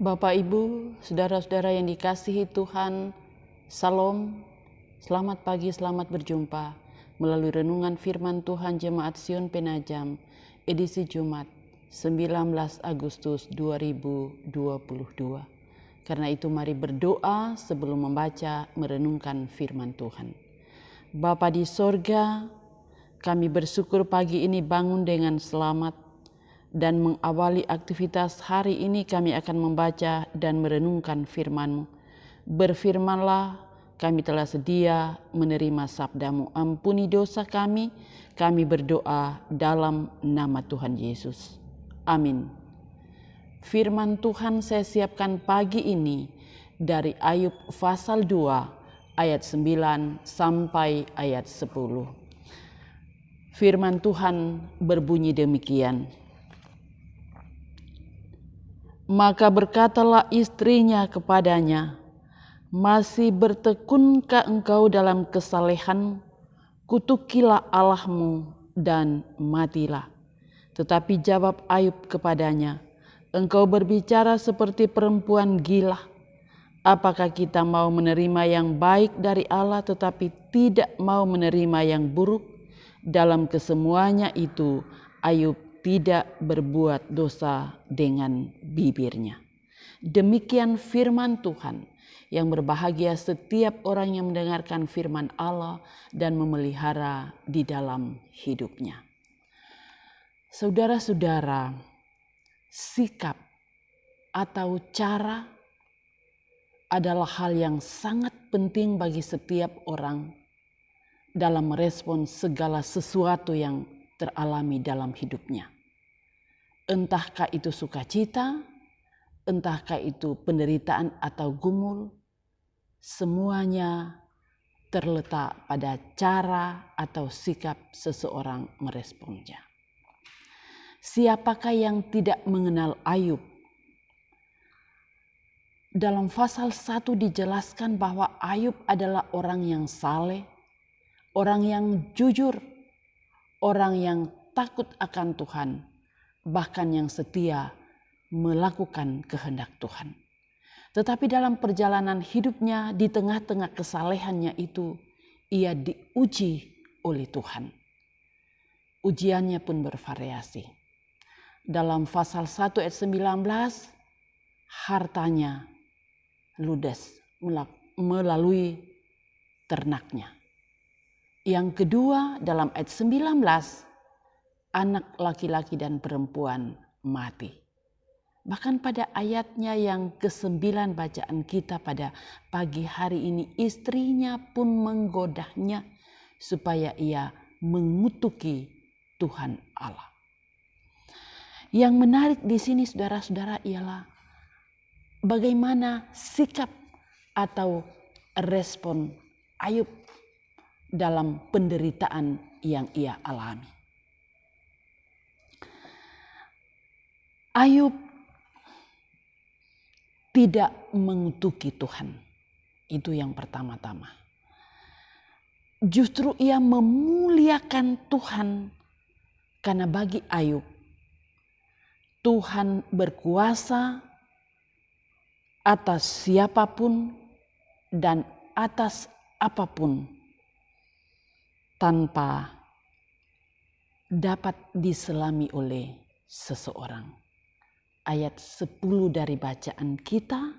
Bapak, Ibu, saudara-saudara yang dikasihi Tuhan, Salam, selamat pagi, selamat berjumpa melalui renungan firman Tuhan Jemaat Sion Penajam, edisi Jumat 19 Agustus 2022. Karena itu mari berdoa sebelum membaca merenungkan firman Tuhan. Bapa di sorga, kami bersyukur pagi ini bangun dengan selamat. Dan mengawali aktivitas hari ini kami akan membaca dan merenungkan firman-Mu. Berfirmanlah, kami telah sedia menerima sabda-Mu. Ampuni dosa kami berdoa dalam nama Tuhan Yesus. Amin. Firman Tuhan saya siapkan pagi ini dari Ayub pasal 2 ayat 9 sampai ayat 10. Firman Tuhan berbunyi demikian. Maka berkatalah istrinya kepadanya, masih bertekunkah engkau dalam kesalehan? Kutukilah Allahmu dan matilah. Tetapi jawab Ayub kepadanya, engkau berbicara seperti perempuan gila. Apakah kita mau menerima yang baik dari Allah tetapi tidak mau menerima yang buruk? Dalam kesemuanya itu Ayub tidak berbuat dosa dengan bibirnya. Demikian firman Tuhan, yang berbahagia setiap orang yang mendengarkan firman Allah dan memelihara di dalam hidupnya. Saudara-saudara, sikap atau cara adalah hal yang sangat penting bagi setiap orang dalam merespon segala sesuatu yang teralami dalam hidupnya. Entahkah itu sukacita, entahkah itu penderitaan atau gumul, semuanya terletak pada cara atau sikap seseorang meresponnya. Siapakah yang tidak mengenal Ayub? Dalam pasal 1 dijelaskan bahwa Ayub adalah orang yang saleh, orang yang jujur, orang yang takut akan Tuhan, bahkan yang setia melakukan kehendak Tuhan. Tetapi dalam perjalanan hidupnya, di tengah-tengah kesalehannya itu, ia diuji oleh Tuhan. Ujiannya pun bervariasi. Dalam pasal 1 ayat 19, hartanya ludes melalui ternaknya. Yang kedua, dalam ayat 19, anak laki-laki dan perempuan mati. Bahkan pada ayatnya yang ke-9 bacaan kita pada pagi hari ini, istrinya pun menggodanya supaya ia mengutuki Tuhan Allah. Yang menarik di sini saudara-saudara ialah bagaimana sikap atau respon Ayub dalam penderitaan yang ia alami. Ayub tidak mengutuki Tuhan. Itu yang pertama-tama. Justru ia memuliakan Tuhan. Karena bagi Ayub, Tuhan berkuasa atas siapapun dan atas apapun tanpa dapat diselami oleh seseorang. Ayat 10 dari bacaan kita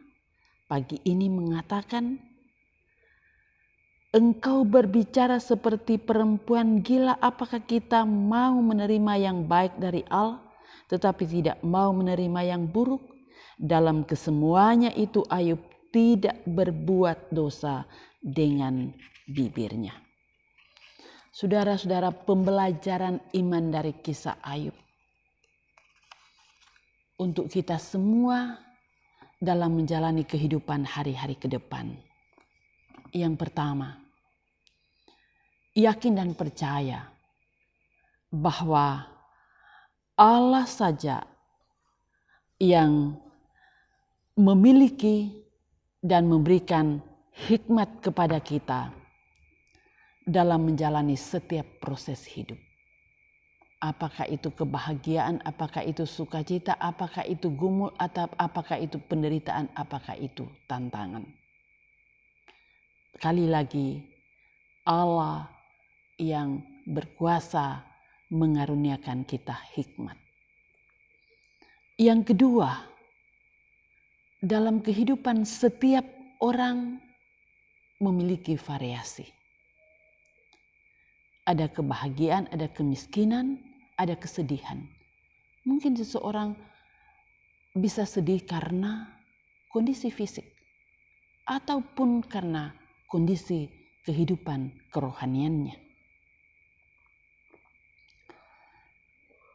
pagi ini mengatakan, engkau berbicara seperti perempuan gila, apakah kita mau menerima yang baik dari Allah tetapi tidak mau menerima yang buruk? Dalam kesemuanya itu Ayub tidak berbuat dosa dengan bibirnya. Saudara-saudara, pembelajaran iman dari kisah Ayub untuk kita semua dalam menjalani kehidupan hari-hari ke depan. Yang pertama, yakin dan percaya bahwa Allah saja yang memiliki dan memberikan hikmat kepada kita dalam menjalani setiap proses hidup. Apakah itu kebahagiaan, apakah itu sukacita, apakah itu gumul, atau apakah itu penderitaan, apakah itu tantangan. Sekali lagi, Allah yang berkuasa mengaruniakan kita hikmat. Yang kedua, dalam kehidupan setiap orang memiliki variasi. Ada kebahagiaan, ada kemiskinan, ada kesedihan. Mungkin seseorang bisa sedih karena kondisi fisik ataupun karena kondisi kehidupan kerohaniannya.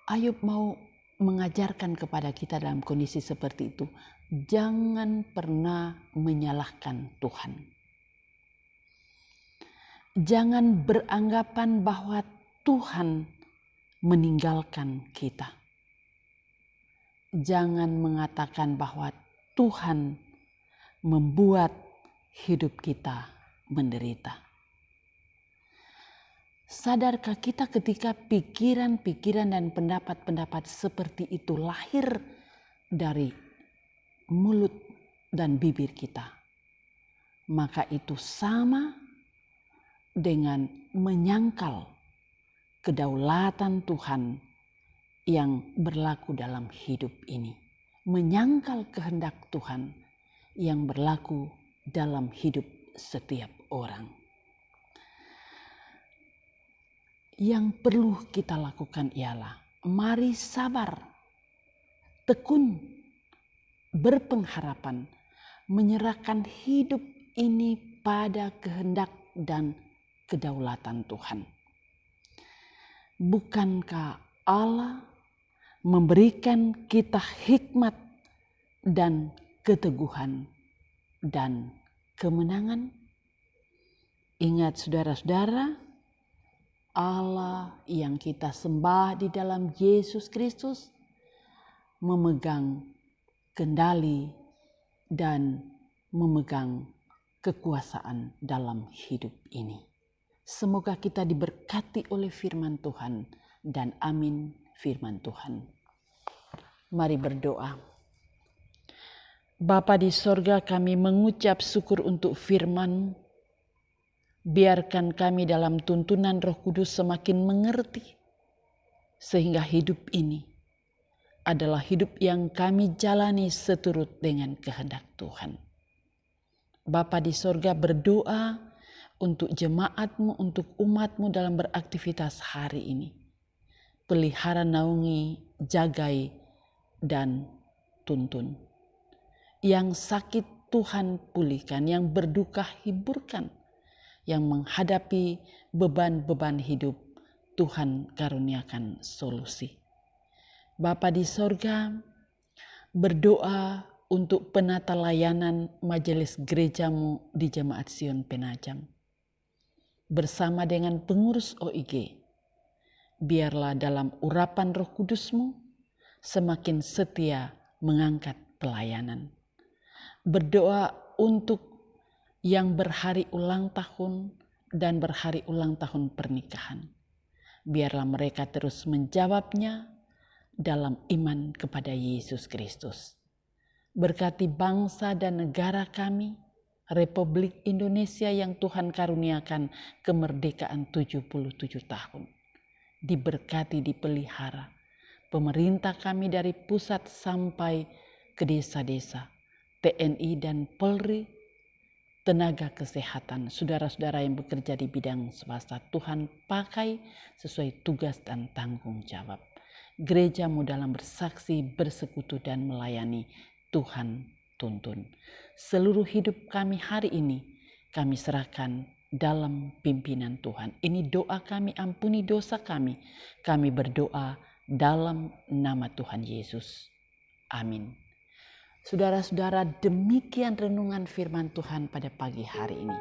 Ayub mau mengajarkan kepada kita dalam kondisi seperti itu, jangan pernah menyalahkan Tuhan. Jangan beranggapan bahwa Tuhan meninggalkan kita. Jangan mengatakan bahwa Tuhan membuat hidup kita menderita. Sadarkah kita ketika pikiran-pikiran dan pendapat-pendapat seperti itu lahir dari mulut dan bibir kita, maka itu sama dengan menyangkal kedaulatan Tuhan yang berlaku dalam hidup ini. Menyangkal kehendak Tuhan yang berlaku dalam hidup setiap orang. Yang perlu kita lakukan ialah mari sabar, tekun, berpengharapan, menyerahkan hidup ini pada kehendak dan kedaulatan Tuhan. Bukankah Allah memberikan kita hikmat dan keteguhan dan kemenangan? Ingat saudara-saudara, Allah yang kita sembah di dalam Yesus Kristus memegang kendali dan memegang kekuasaan dalam hidup ini. Semoga kita diberkati oleh firman Tuhan dan amin firman Tuhan. Mari berdoa. Bapa di sorga, kami mengucap syukur untuk firman. Biarkan kami dalam tuntunan Roh Kudus semakin mengerti, sehingga hidup ini adalah hidup yang kami jalani seturut dengan kehendak Tuhan. Bapa di sorga, berdoa untuk jemaat-Mu, untuk umat-Mu dalam beraktivitas hari ini. Pelihara, naungi, jagai, dan tuntun. Yang sakit Tuhan pulihkan, yang berduka hiburkan, yang menghadapi beban-beban hidup, Tuhan karuniakan solusi. Bapa di sorga, berdoa untuk penata layanan majelis gereja-Mu di Jemaat Sion Penajam. Bersama dengan pengurus OIG, biarlah dalam urapan Roh Kudus-Mu semakin setia mengangkat pelayanan. Berdoa untuk yang berhari ulang tahun dan berhari ulang tahun pernikahan. Biarlah mereka terus menjawabnya dalam iman kepada Yesus Kristus. Berkati bangsa dan negara kami, Republik Indonesia yang Tuhan karuniakan kemerdekaan 77 tahun. Diberkati, dipelihara. Pemerintah kami dari pusat sampai ke desa-desa, TNI dan Polri, tenaga kesehatan, saudara-saudara yang bekerja di bidang swasta, Tuhan pakai sesuai tugas dan tanggung jawab. Gereja-Mu dalam bersaksi, bersekutu dan melayani, Tuhan tuntun. Seluruh hidup kami hari ini kami serahkan dalam pimpinan Tuhan. Ini doa kami, ampuni dosa kami. Kami berdoa dalam nama Tuhan Yesus. Amin. Saudara-saudara, demikian renungan firman Tuhan pada pagi hari ini.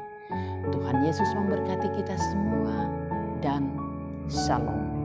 Tuhan Yesus memberkati kita semua dan shalom.